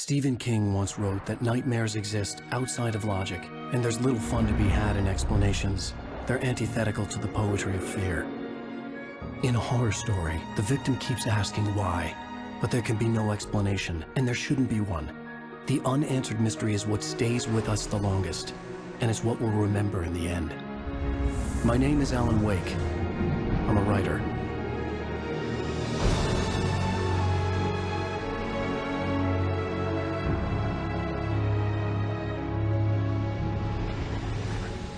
Stephen King once wrote that nightmares exist outside of logic, and there's little fun to be had in explanations. They're antithetical to the poetry of fear. In a horror story, the victim keeps asking why, but there can be no explanation, and there shouldn't be one. The unanswered mystery is what stays with us the longest, and it's what we'll remember in the end. My name is Alan Wake. I'm a writer.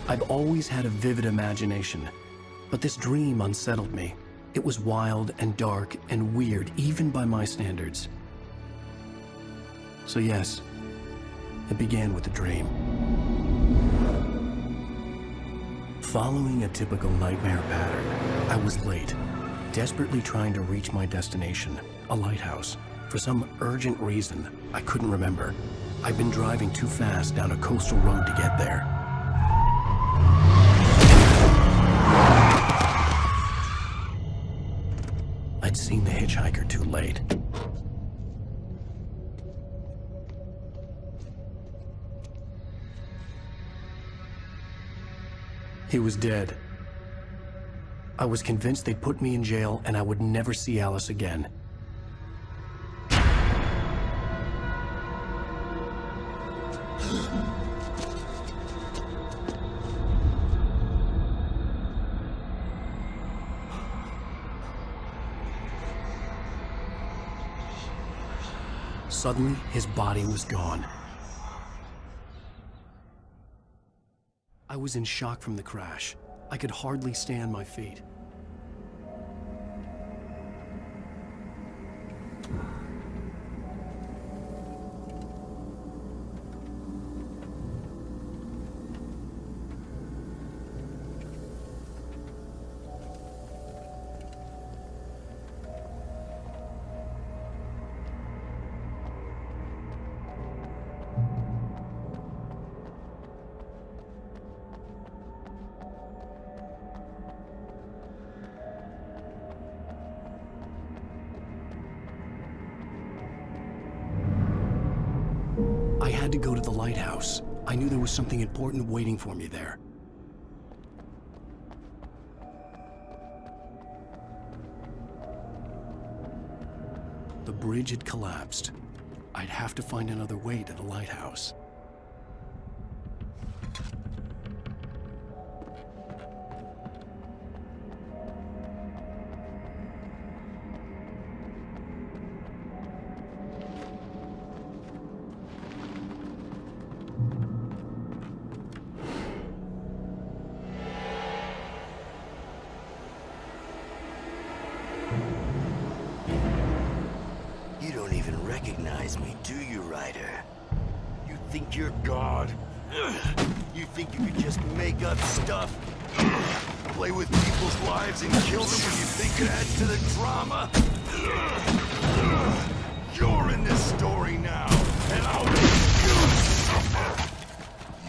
I've always had a vivid imagination, but this dream unsettled me. It was wild and dark and weird, even by my standards. So yes, it began with a dream. Following a typical nightmare pattern, I was late, desperately trying to reach my destination, a lighthouse. For some urgent reason, I couldn't remember. I'd been driving too fast down a coastal road to get there. I'd seen the hitchhiker too late. He was dead. I was convinced they'd put me in jail and I would never see Alice again. Suddenly, his body was gone. I was in shock from the crash. I could hardly stay on my feet. I had to go to the lighthouse. I knew there was something important waiting for me there. The bridge had collapsed. I'd have to find another way to the lighthouse. You don't even recognize me, do you, Ryder? You think you're God? You think you could just make up stuff? Play with people's lives and kill them when you think it adds to the drama? You're in this story now, and I'll make you suffer!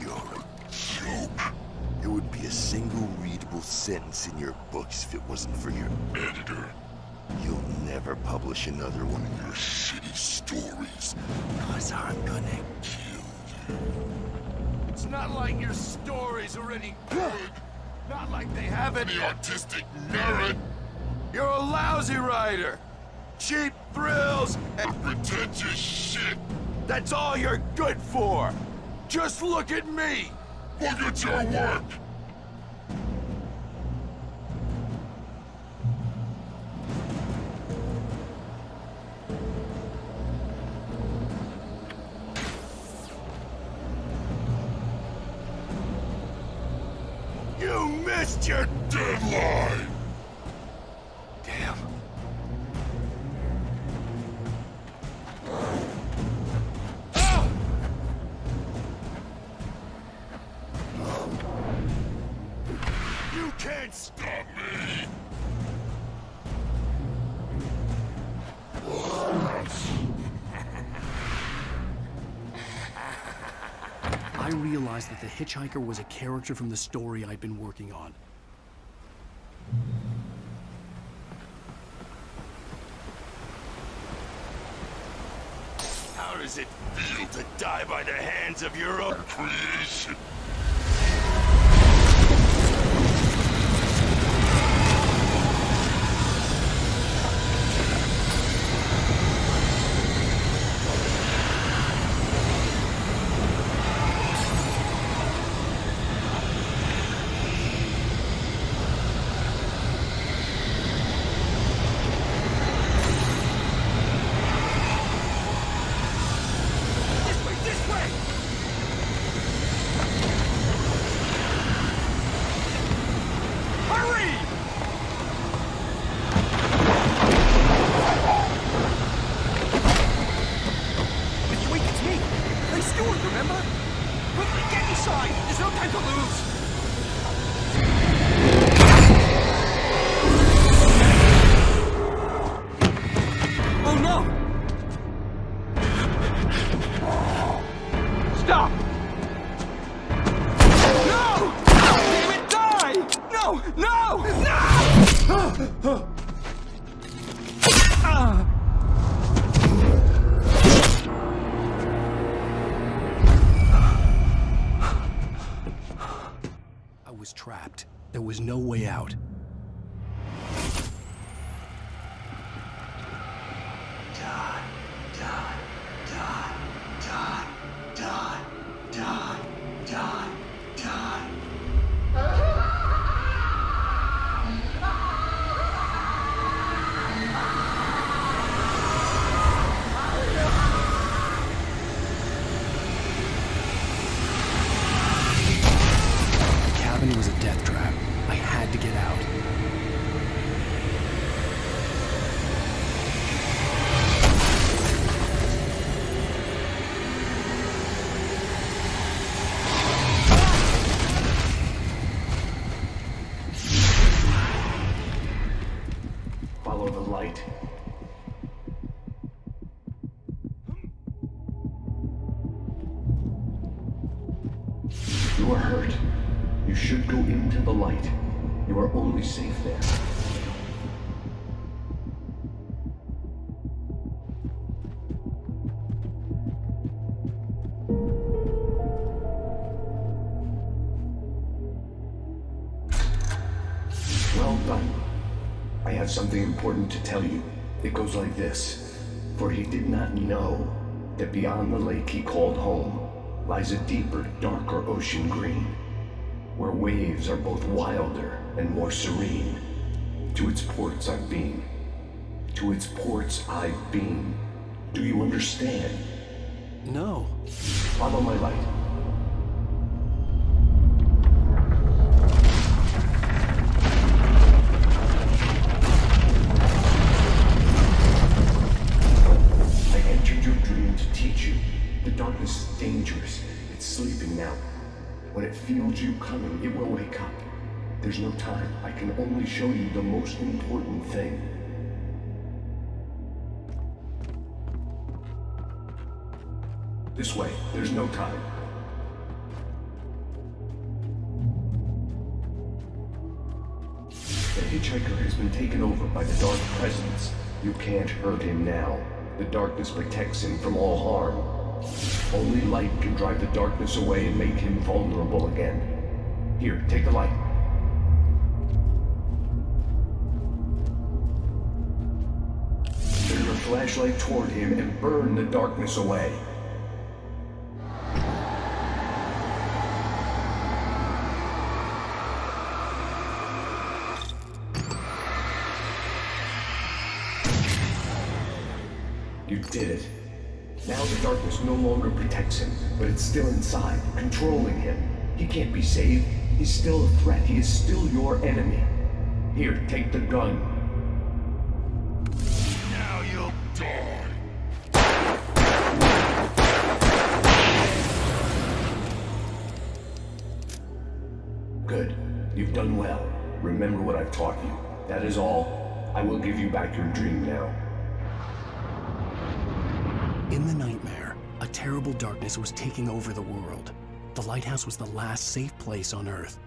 You're a joke. There would be a single readable sentence in your books if it wasn't for your editor. You'll never publish another one of your shitty stories, cause I'm gonna kill you. It's not like your stories are any good. Not like they have any artistic merit. You're a lousy writer. Cheap thrills and pretentious shit. That's all you're good for. Just look at me. Look at your work. You missed your deadline! Damn. Ah! You can't stop me! I realized that the hitchhiker was a character from the story I'd been working on. does it feel to die by the hands of your own creation? I was trapped. There was no way out. Die, die, die, die, die, die, die, die. The cabin was a death trap. I had to get out. Follow the light. You are hurt. You should go into the light. You are only safe there. Well done. I have something important to tell you. It goes like this. For he did not know that beyond the lake he called home lies a deeper, darker ocean green, where waves are both wilder and more serene. To its ports I've been. To its ports I've been. Do you understand? No. Follow my light. I entered your dream to teach you. The darkness is dangerous. It's sleeping now. When it feels you coming, it will wake up. There's no time. I can only show you the most important thing. This way. There's no time. The hitchhiker has been taken over by the dark presence. You can't hurt him now. The darkness protects him from all harm. Only light can drive the darkness away and make him vulnerable again. Here, take the light. Turn your flashlight toward him and burn the darkness away. You did it. Now the darkness no longer protects him, but it's still inside, controlling him. He can't be saved. He's still a threat. He is still your enemy. Here, take the gun. Now you'll die. Good. You've done well. Remember what I've taught you. That is all. I will give you back your dream now. In the nightmare, a terrible darkness was taking over the world. The lighthouse was the last safe place on Earth.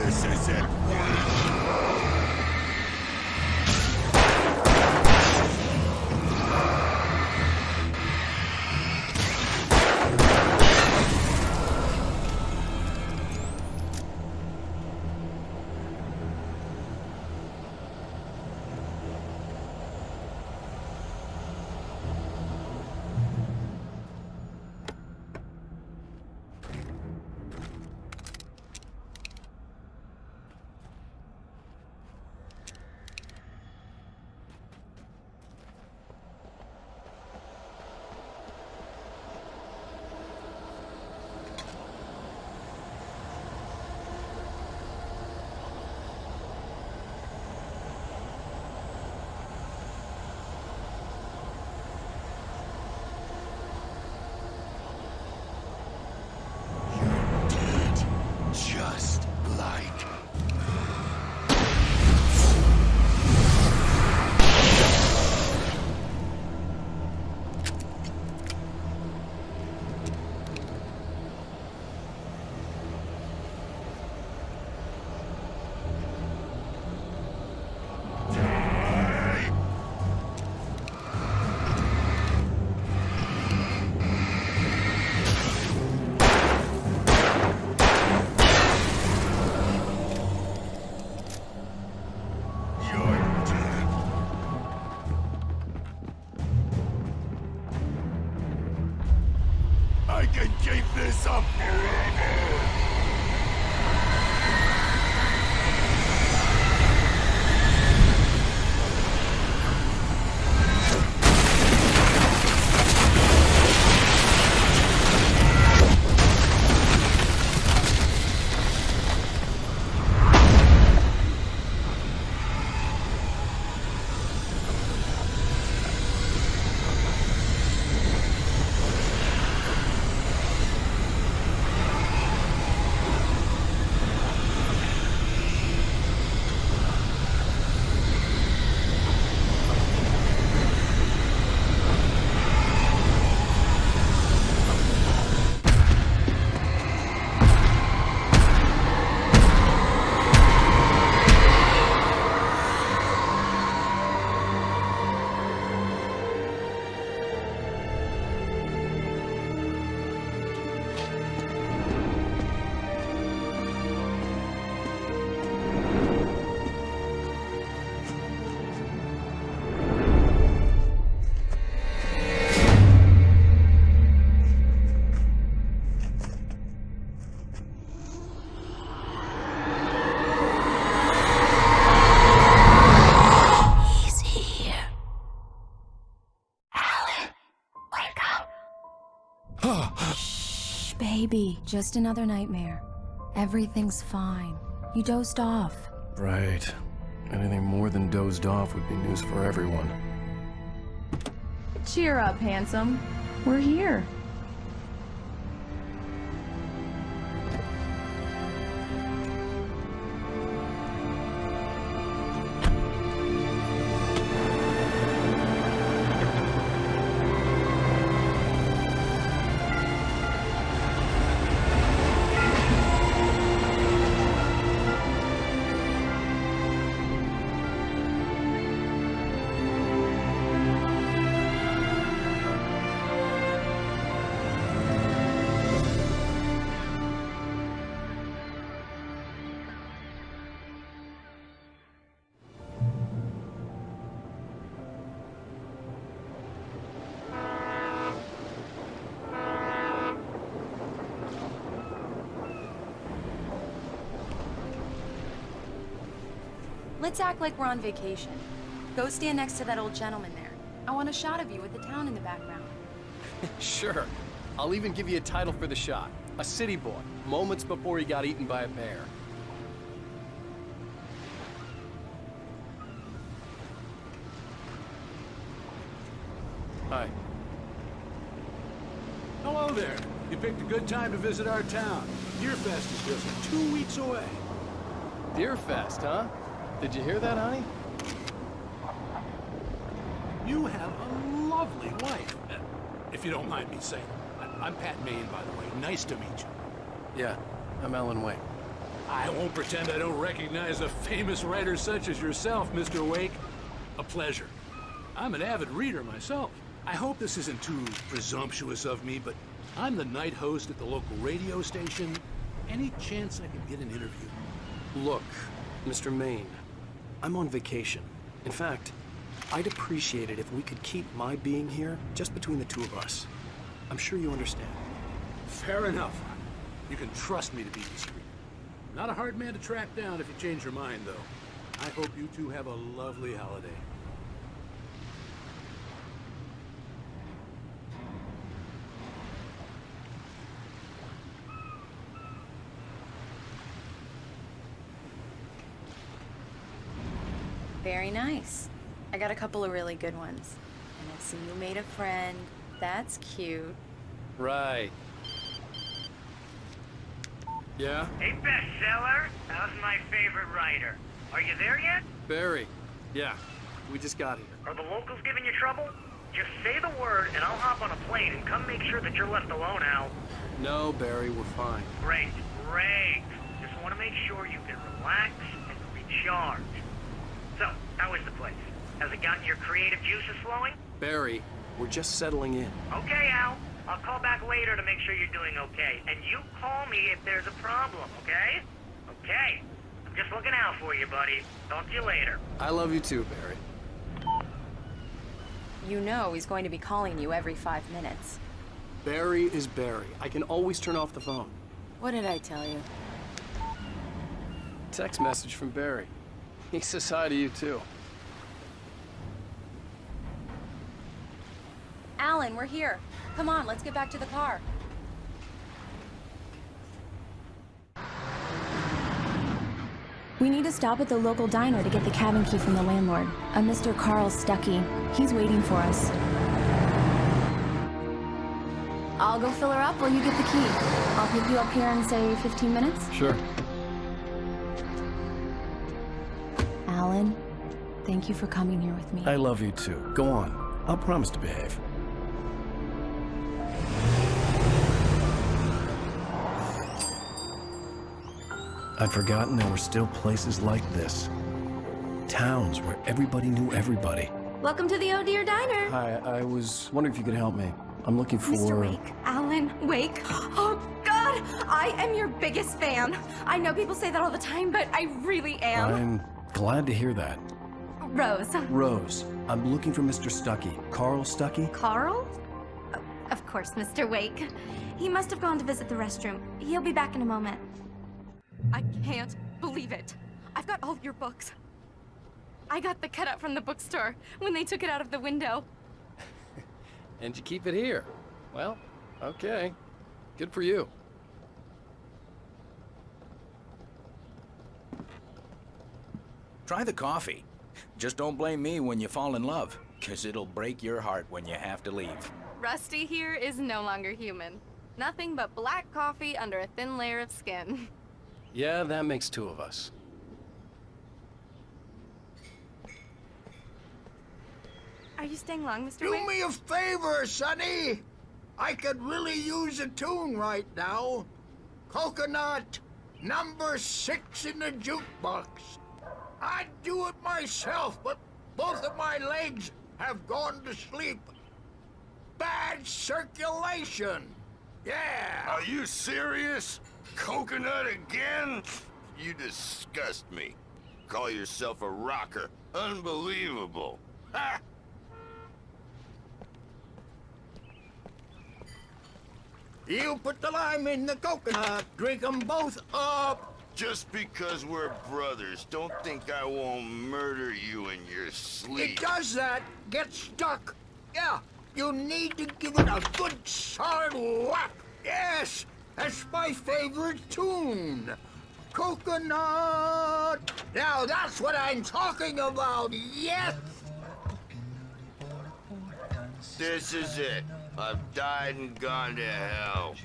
This is it. Just like... I can keep this up forever! Shh, baby. Just another nightmare. Everything's fine. You dozed off. Right. Anything more than dozed off would be news for everyone. Cheer up, handsome. We're here. Let's act like we're on vacation. Go stand next to that old gentleman there. I want a shot of you with the town in the background. Sure. I'll even give you a title for the shot. A city boy, moments before he got eaten by a bear. Hi. Hello there. You picked a good time to visit our town. Deerfest is just 2 weeks away. Deerfest, huh? Did you hear that, honey? You have a lovely wife. If you don't mind me saying. I'm Pat Maine, by the way. Nice to meet you. Yeah, I'm Alan Wake. I won't pretend I don't recognize a famous writer such as yourself, Mr. Wake. A pleasure. I'm an avid reader myself. I hope this isn't too presumptuous of me, but I'm the night host at the local radio station. Any chance I could get an interview? Look, Mr. Maine, I'm on vacation. In fact, I'd appreciate it if we could keep my being here just between the two of us. I'm sure you understand. Fair enough. You can trust me to be discreet. Not a hard man to track down if you change your mind, though. I hope you two have a lovely holiday. Very nice. I got a couple of really good ones. And I see you made a friend. That's cute. Right. Yeah? Hey, bestseller. How's my favorite writer? Are you there yet? Barry. Yeah. We just got here. Are the locals giving you trouble? Just say the word and I'll hop on a plane and come make sure that you're left alone, Al. No, Barry, we're fine. Great, great. Just want to make sure you can relax and recharge. So, how is the place? Has it gotten your creative juices flowing? Barry, we're just settling in. Okay, Al. I'll call back later to make sure you're doing okay. And you call me if there's a problem, okay? Okay. I'm just looking out for you, buddy. Talk to you later. I love you too, Barry. You know he's going to be calling you every 5 minutes. Barry is Barry. I can always turn off the phone. What did I tell you? Text message from Barry. He says hi to you too. Alan, we're here. Come on, let's get back to the car. We need to stop at the local diner to get the cabin key from the landlord, a Mr. Carl Stuckey. He's waiting for us. I'll go fill her up while you get the key. I'll pick you up here in, say, 15 minutes? Sure. Alan, thank you for coming here with me. I love you too. Go on. I'll promise to behave. I'd forgotten there were still places like this. Towns where everybody knew everybody. Welcome to the Oh Dear Diner. Hi, I was wondering if you could help me. I'm looking for... Mr. Wake. Alan Wake. Oh, God! I am your biggest fan. I know people say that all the time, but I really am. I'm glad to hear that. Rose. Rose, I'm looking for Mr. Stuckey. Carl Stuckey? Carl? Oh, of course, Mr. Wake. He must have gone to visit the restroom. He'll be back in a moment. I can't believe it. I've got all your books. I got the cutout from the bookstore when they took it out of the window. And you keep it here. Well, okay. Good for you. Try the coffee. Just don't blame me when you fall in love, 'cause it'll break your heart when you have to leave. Rusty here is no longer human. Nothing but black coffee under a thin layer of skin. Yeah, that makes two of us. Are you staying long, Mr. Do Wake? me a favor, Sonny. I could really use a tune right now. Coconut, number 6 in the jukebox. I'd do it myself, but both of my legs have gone to sleep. Bad circulation. Yeah. Are you serious? Coconut again? You disgust me. Call yourself a rocker. Unbelievable. Ha! You put the lime in the coconut. Drink them both up. Just because we're brothers, don't think I won't murder you in your sleep. It does that. Get stuck. Yeah, you need to give it a good solid whack. Yes, that's my favorite tune. Coconut. Now that's what I'm talking about. Yes. This is it. I've died and gone to hell.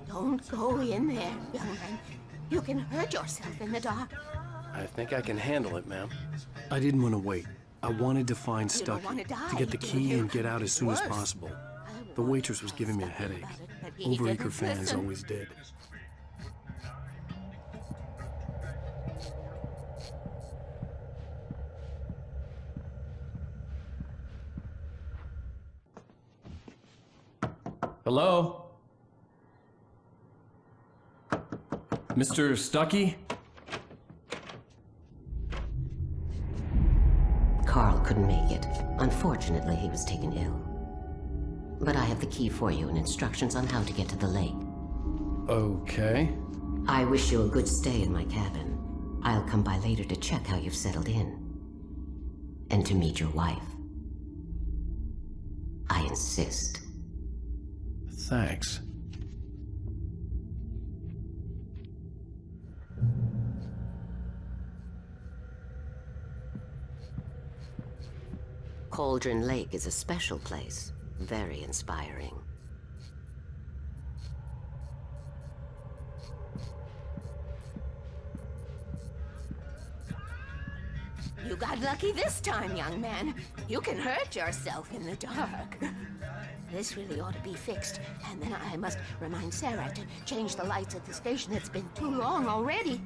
Don't go in there, young man. You can hurt yourself in the dark. I think I can handle it, ma'am. I didn't want to wait. I wanted to find You don't Stucky, wanna die, to get the do key you? and get out as soon as Worse. possible. The waitress was giving me a headache. But he Overeager didn't fans listen. always did. Hello? Mr. Stucky? Carl couldn't make it. Unfortunately, he was taken ill. But I have the key for you and instructions on how to get to the lake. Okay. I wish you a good stay in my cabin. I'll come by later to check how you've settled in. And to meet your wife. I insist. Thanks. Cauldron Lake is a special place. Very inspiring. You got lucky this time, young man. You can hurt yourself in the dark. This really ought to be fixed. And then I must remind Sarah to change the lights at the station. It's been too long already.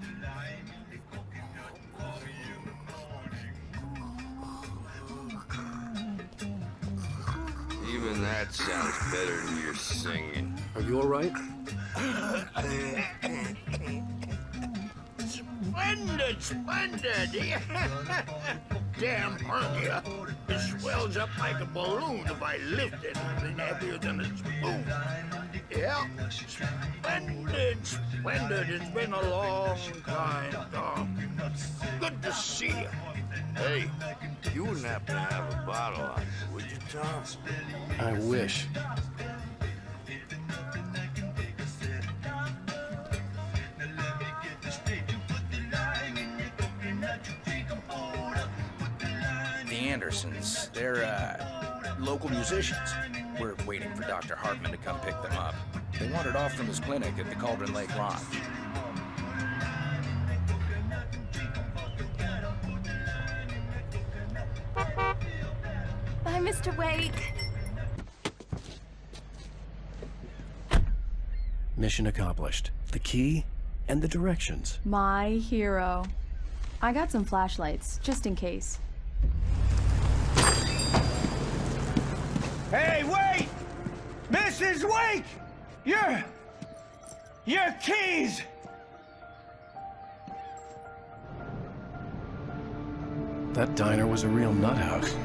Even that sounds better than your singing. Are you all right? Splendid, splendid! Damn hernia. It swells up like a balloon if I lift anything heavier than a spoon. Yeah, splendid, splendid. It's been a long time, Tom. Good to see you. Hey, you wouldn't happen to have a bottle on you, would you, Tom? I wish. The Andersons, they're, local musicians. We're waiting for Dr. Hartman to come pick them up. They wandered off from his clinic at the Cauldron Lake Lodge. Bye, Mr. Wake. Mission accomplished. The key and the directions. My hero. I got some flashlights, just in case. Hey, wait! Mrs. Wake! Your keys! That diner was a real nut house.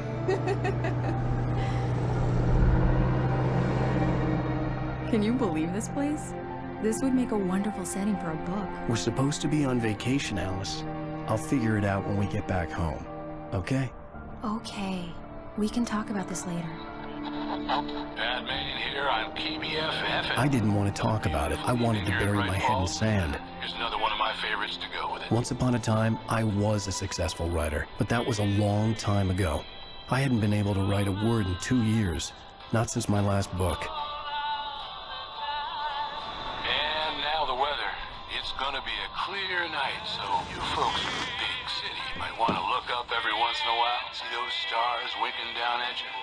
Can you believe this place? This would make a wonderful setting for a book. We're supposed to be on vacation, Alice. I'll figure it out when we get back home. Okay? Okay. We can talk about this later. Batman here on KBFF. I didn't want to talk about it. I wanted to bury my head in sand. Here's another one of my favorites to go with it. Once upon a time, I was a successful writer, but that was a long time ago. I hadn't been able to write a word in 2 years. Not since my last book. And now the weather. It's gonna be a clear night, so you folks in the big city might want to look up every once in a while. See those stars winking down at you?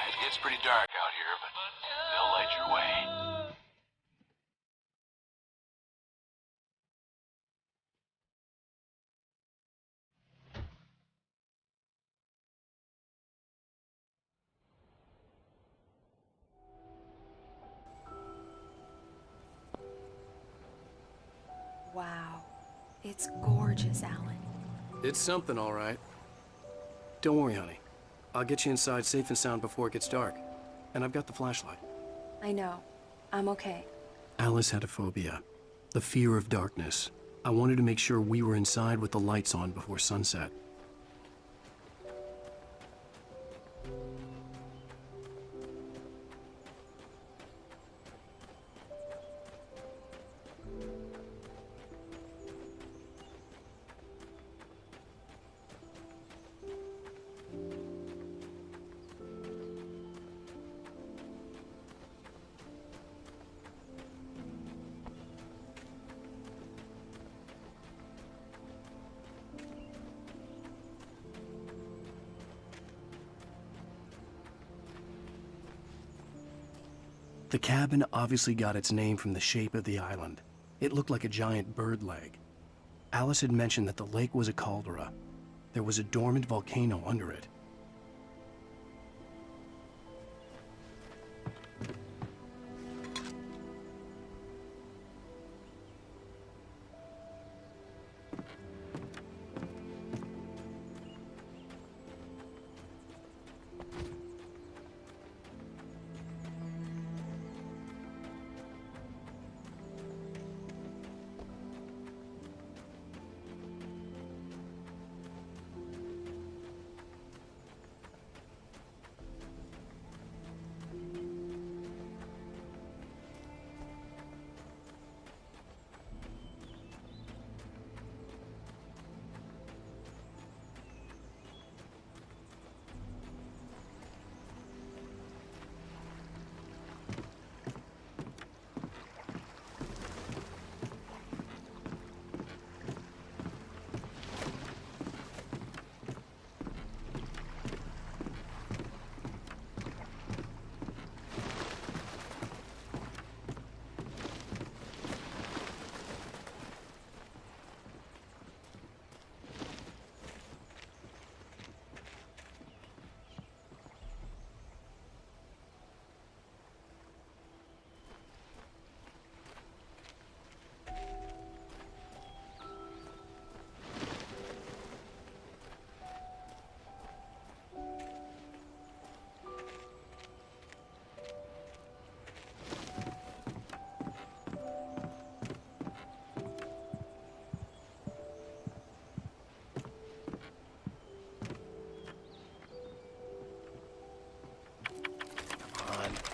It gets pretty dark out here, but they'll light your way. Wow. It's gorgeous, Alan. It's something, all right. Don't worry, honey. I'll get you inside safe and sound before it gets dark. And I've got the flashlight. I know. I'm okay. Alice had a phobia. The fear of darkness. I wanted to make sure we were inside with the lights on before sunset. The cabin obviously got its name from the shape of the island. It looked like a giant bird leg. Alice had mentioned that the lake was a caldera. There was a dormant volcano under it.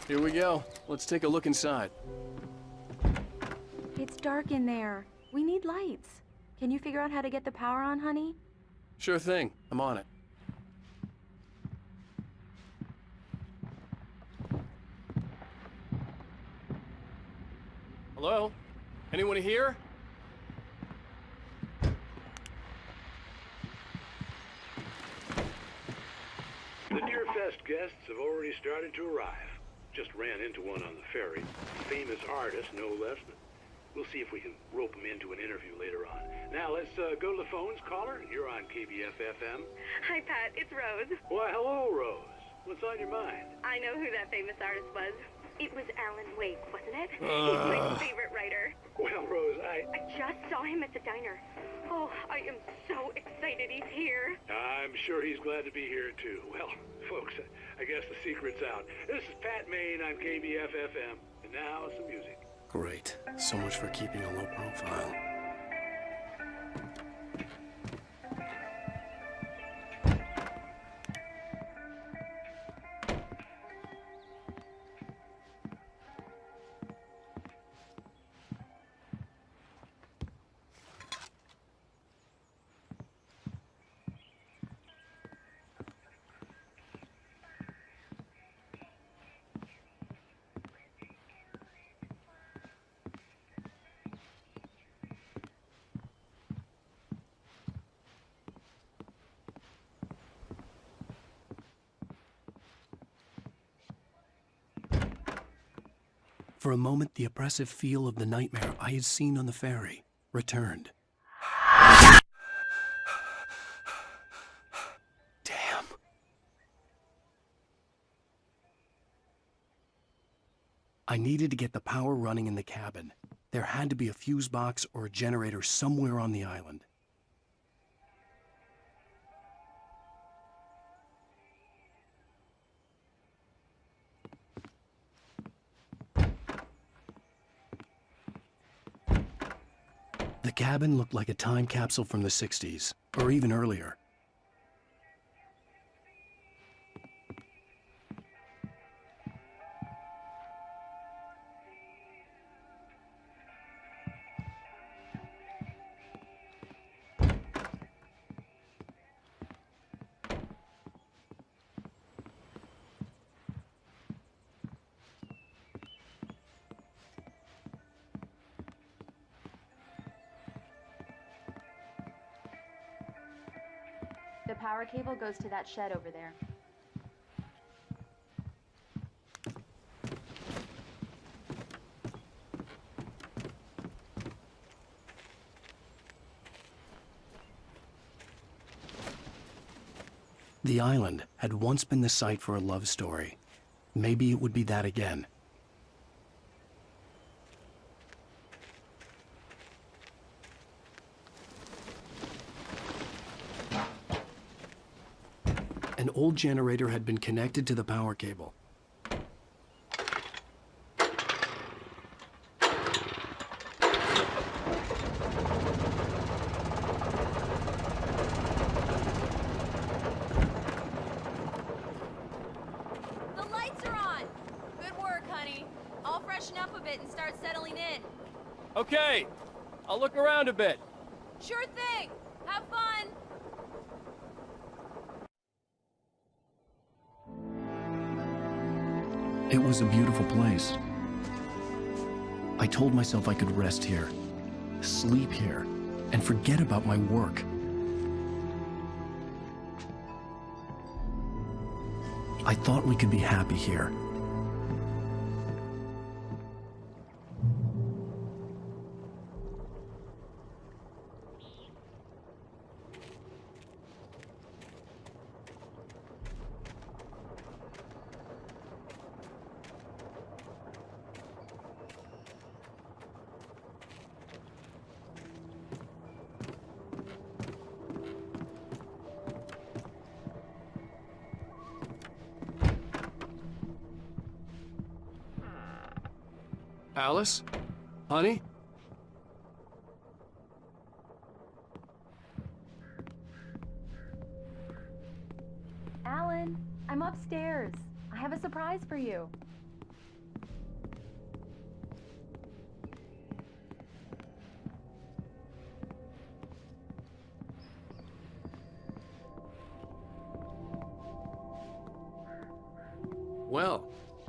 Here we go. Let's take a look inside. It's dark in there. We need lights. Can you figure out how to get the power on, honey? Sure thing. I'm on it. Hello? Anyone here? The Deerfest guests have already started to arrive. Just ran into one on the ferry. Famous artist, no less. We'll see if we can rope him into an interview later on. Now, let's go to the phones. Caller, you're on KBF-FM. Hi, Pat. It's Rose. Why, hello, Rose. What's on your mind? I know who that famous artist was. It was Alan Wake, wasn't it? He's my favorite writer. Well, Rose, I just saw him at the diner. Oh, I am so excited he's here. I'm sure he's glad to be here, too. Well, folks, I guess the secret's out. This is Pat Maine on KBF-FM. And now, some music. Great. So much for keeping a low profile. For a moment, the oppressive feel of the nightmare I had seen on the ferry returned. Damn. I needed to get the power running in the cabin. There had to be a fuse box or a generator somewhere on the island. The cabin looked like a time capsule from the 60s, or even earlier. The power cable goes to that shed over there. The island had once been the site for a love story. Maybe it would be that again. An old generator had been connected to the power cable. The lights are on! Good work, honey. I'll freshen up a bit and start settling in. Okay, I'll look around a bit. Sure thing! Have fun! It was a beautiful place. I told myself I could rest here, sleep here, and forget about my work. I thought we could be happy here. Alice? Honey? Alan, I'm upstairs. I have a surprise for you. Well,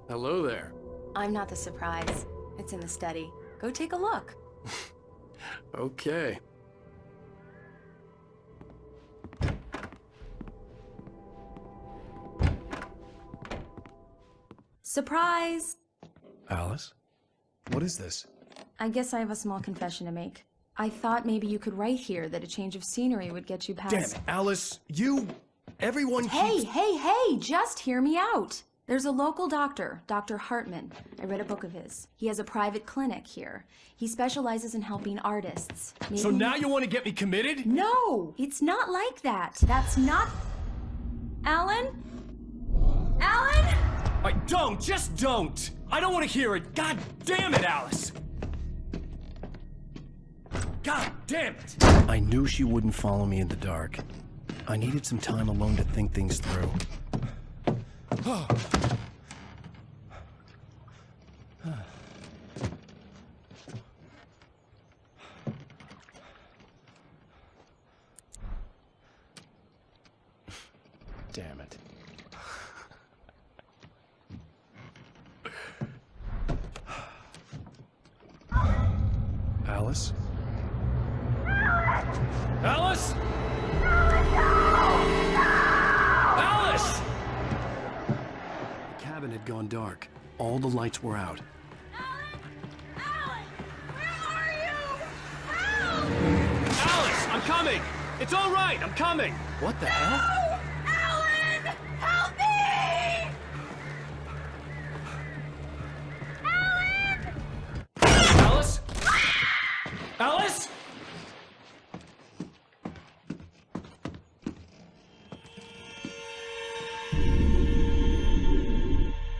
hello there. I'm not the surprise. It's in the study. Go take a look. Okay. Surprise! Alice? What is this? I guess I have a small confession to make. I thought maybe you could write here that a change of scenery would get you past... Damn it, Alice! Everyone Hey, hey, just hear me out! There's a local doctor, Dr. Hartman. I read a book of his. He has a private clinic here. He specializes in helping artists. So now you want to get me committed? No! It's not like that. That's not... Alan? Alan? Just don't! I don't want to hear it! God damn it, Alice! God damn it! I knew she wouldn't follow me in the dark. I needed some time alone to think things through. Damn it. Alice? Alice? Alice! The cabin had gone dark. All the lights were out. Alice, I'm coming! It's all right, I'm coming! What the hell? Alan! Help me! Alice? Alice?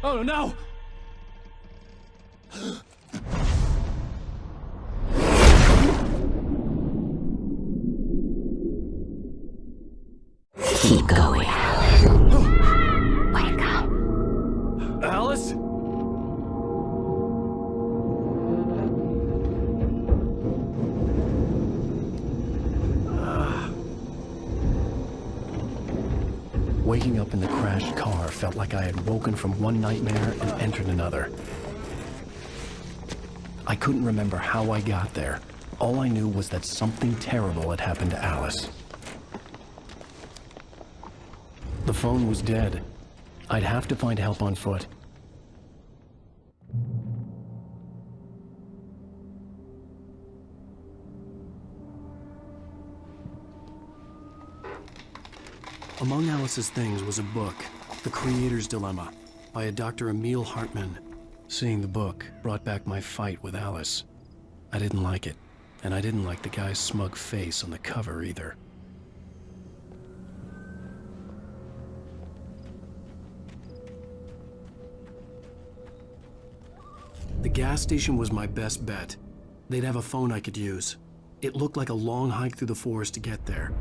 Oh no! Keep going. Wake up. Alice? Waking up in the crashed car felt like I had woken from one nightmare and entered another. I couldn't remember how I got there. All I knew was that something terrible had happened to Alice. The phone was dead. I'd have to find help on foot. Among Alice's things was a book, The Creator's Dilemma, by a Dr. Emil Hartman. Seeing the book brought back my fight with Alice. I didn't like it, and I didn't like the guy's smug face on the cover either. The gas station was my best bet. They'd have a phone I could use. It looked like a long hike through the forest to get there.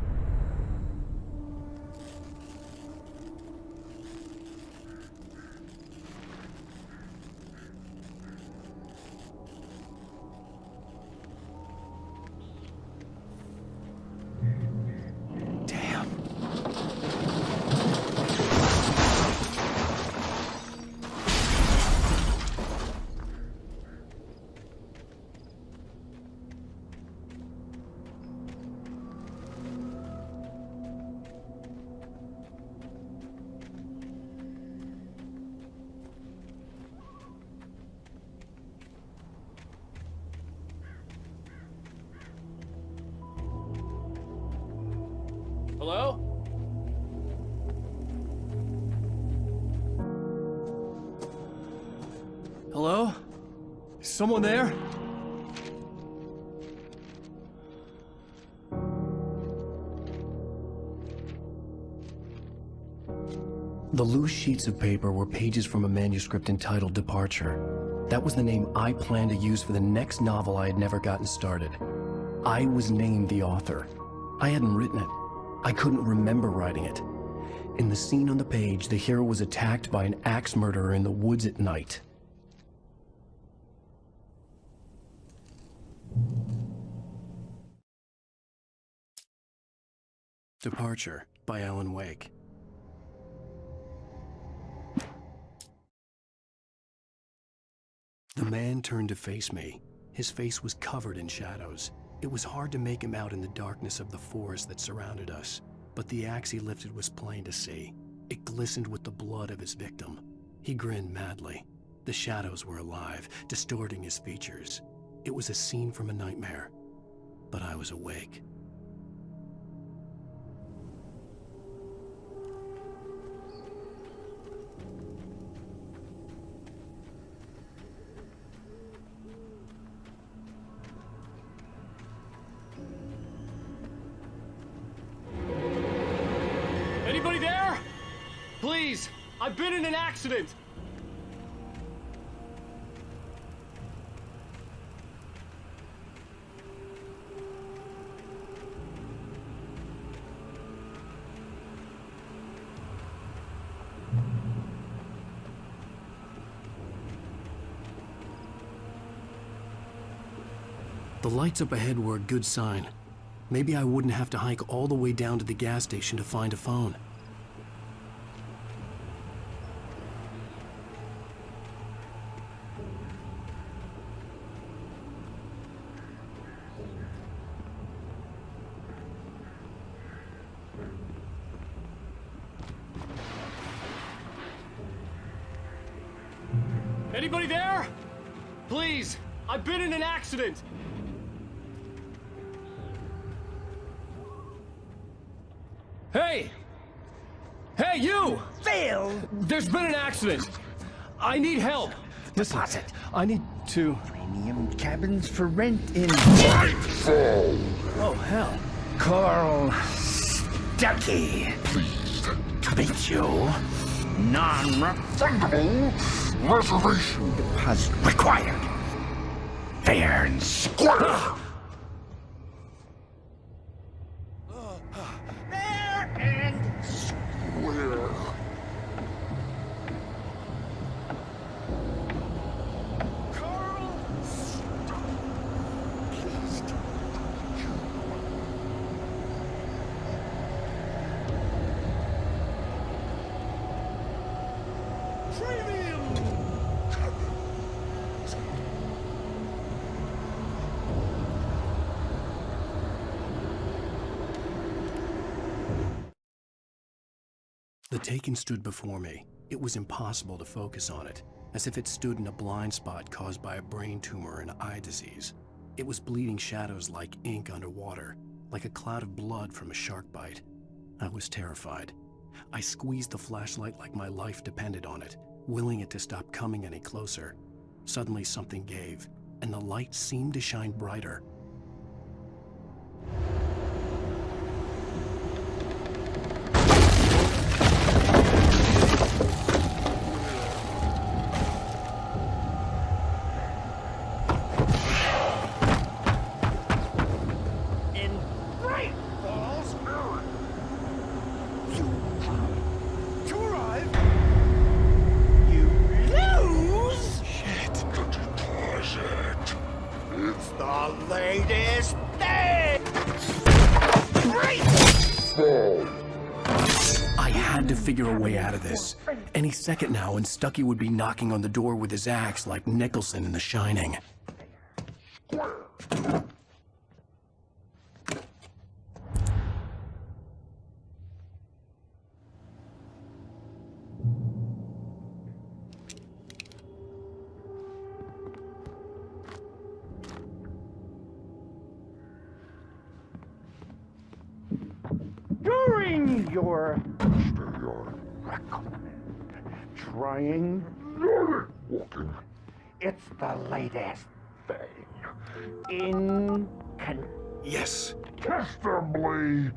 Hello? Hello? Is someone there? The loose sheets of paper were pages from a manuscript entitled Departure. That was the name I planned to use for the next novel I had never gotten started. I was named the author. I hadn't written it. I couldn't remember writing it. In the scene on the page, the hero was attacked by an axe murderer in the woods at night. Departure by Alan Wake. The man turned to face me. His face was covered in shadows. It was hard to make him out in the darkness of the forest that surrounded us, but the axe he lifted was plain to see. It glistened with the blood of his victim. He grinned madly. The shadows were alive, distorting his features. It was a scene from a nightmare, but I was awake. Anybody there? Please, I've been in an accident. The lights up ahead were a good sign. Maybe I wouldn't have to hike all the way down to the gas station to find a phone. Anybody there? Please, I've been in an accident. Hey! Hey, you! Phil! There's been an accident. I need help. Listen, I need to... Premium cabins for rent in... Nightfall! Oh, hell. Carl Stuckey. Pleased To meet you. Non-refundable reservation deposit required. Fair and square. Fair and square. Carl. Pleased. Premium. The Taken stood before me. It was impossible to focus on it, as if it stood in a blind spot caused by a brain tumor and eye disease. It was bleeding shadows like ink underwater, like a cloud of blood from a shark bite. I was terrified. I squeezed the flashlight like my life depended on it, willing it to stop coming any closer. Suddenly something gave, and the light seemed to shine brighter. Figure a way out of this. Any second now, and Stucky would be knocking on the door with his axe like Nicholson in The Shining. During your trying walking. It's the latest thing. Yes. Testably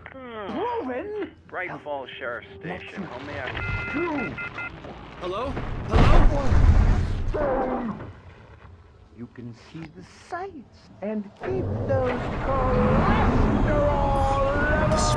proven. Bright Falls Sheriff Station. How may I? Hello? Hello? You can see the sights and keep those cholesterol levels.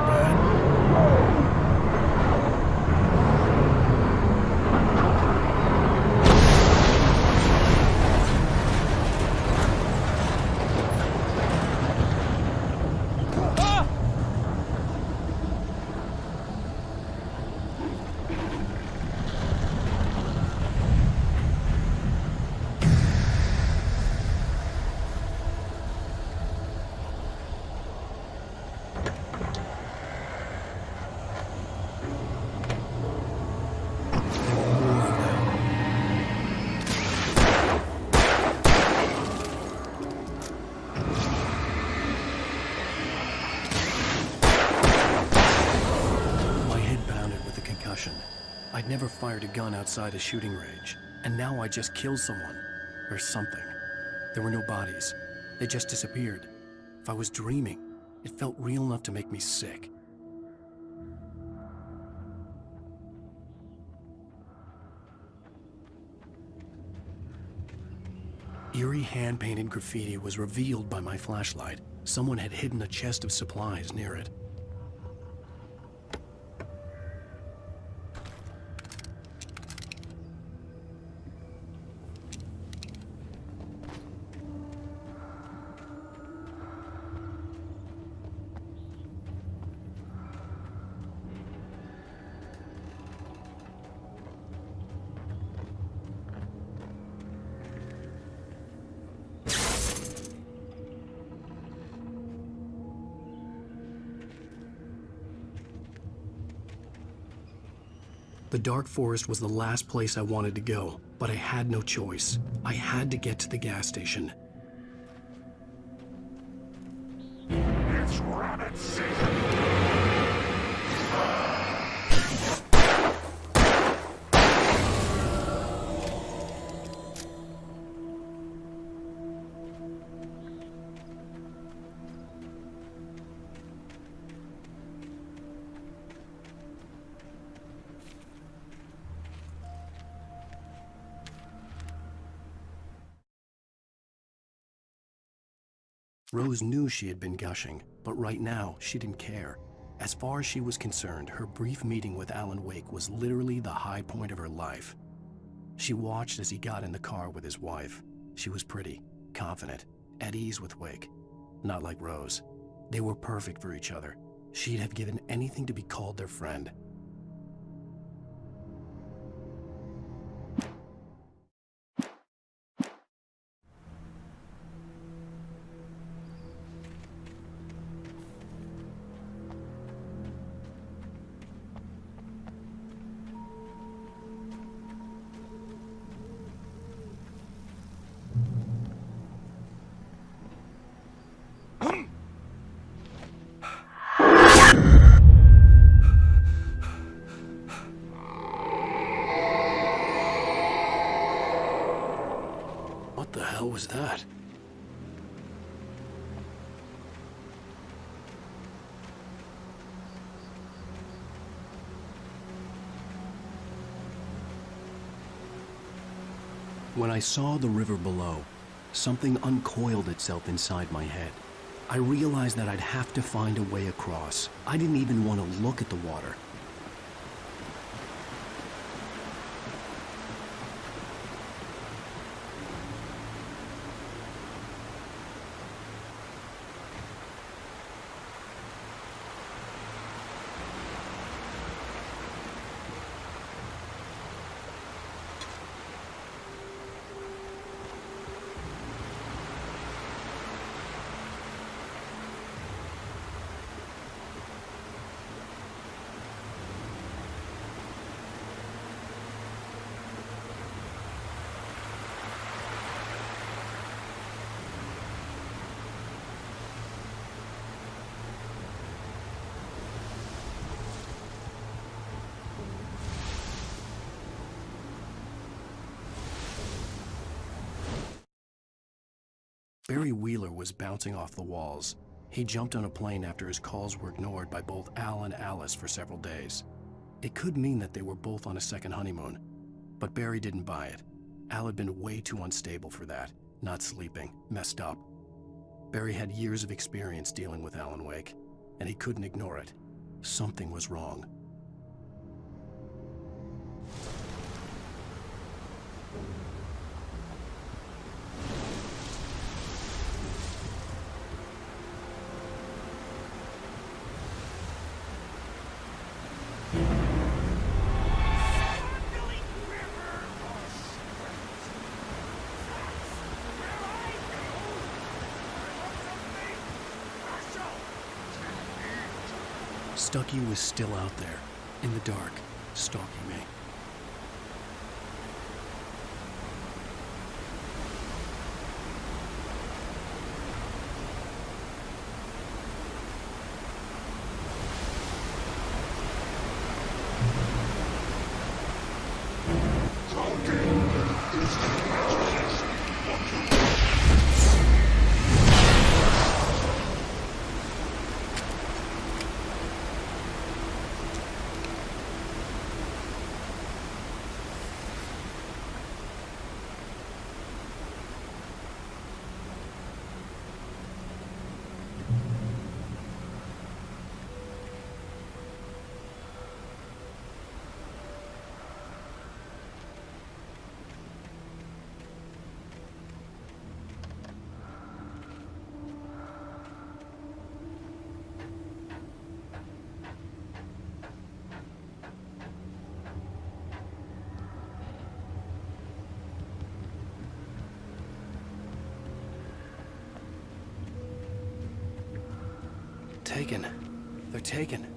I'd never fired a gun outside a shooting range, and now I just killed someone. Or something. There were no bodies. They just disappeared. If I was dreaming, it felt real enough to make me sick. Eerie hand-painted graffiti was revealed by my flashlight. Someone had hidden a chest of supplies near it. The dark forest was the last place I wanted to go, but I had no choice. I had to get to the gas station. It's rabbit season. Rose knew she had been gushing, but right now, she didn't care. As far as she was concerned, her brief meeting with Alan Wake was literally the high point of her life. She watched as he got in the car with his wife. She was pretty, confident, at ease with Wake. Not like Rose. They were perfect for each other. She'd have given anything to be called their friend. What the hell was that? When I saw the river below, something uncoiled itself inside my head. I realized that I'd have to find a way across. I didn't even want to look at the water. Barry Wheeler was bouncing off the walls. He jumped on a plane after his calls were ignored by both Al and Alice for several days. It could mean that they were both on a second honeymoon, but Barry didn't buy it. Al had been way too unstable for that, not sleeping, messed up. Barry had years of experience dealing with Alan Wake, and he couldn't ignore it. Something was wrong. Stucky was still out there, in the dark, stalking me. Taken. They're taken.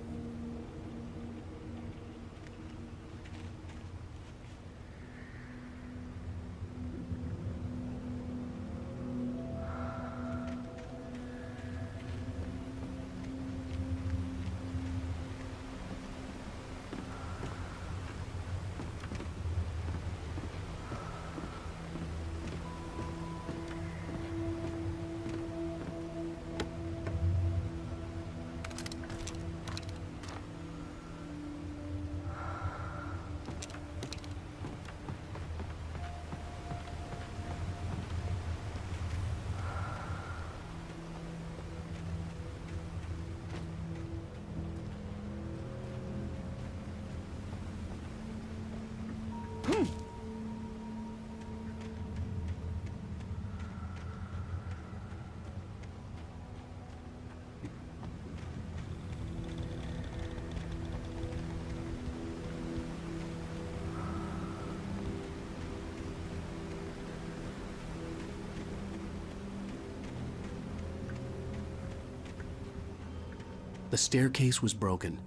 The staircase was broken.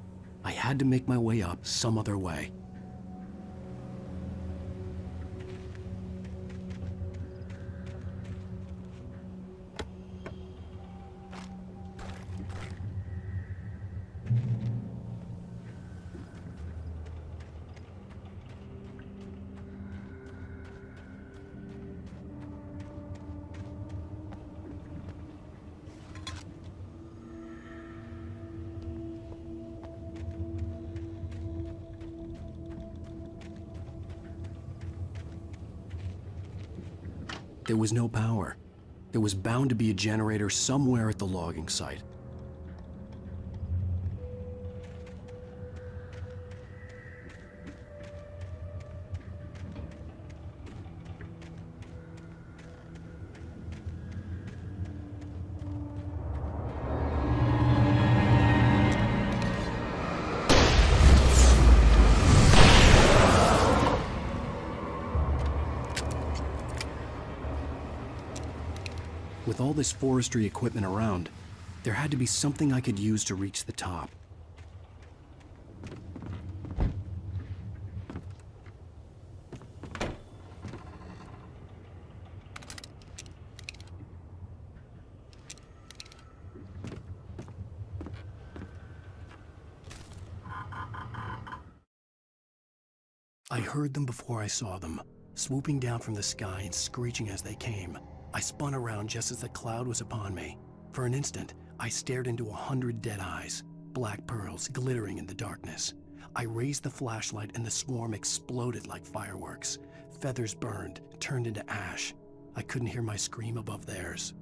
I had to make my way up some other way. There was no power. There was bound to be a generator somewhere at the logging site. With all this forestry equipment around, there had to be something I could use to reach the top. I heard them before I saw them, swooping down from the sky and screeching as they came. I spun around just as the cloud was upon me. For an instant, I stared into 100 dead eyes, black pearls glittering in the darkness. I raised the flashlight and the swarm exploded like fireworks. Feathers burned, turned into ash. I couldn't hear my scream above theirs.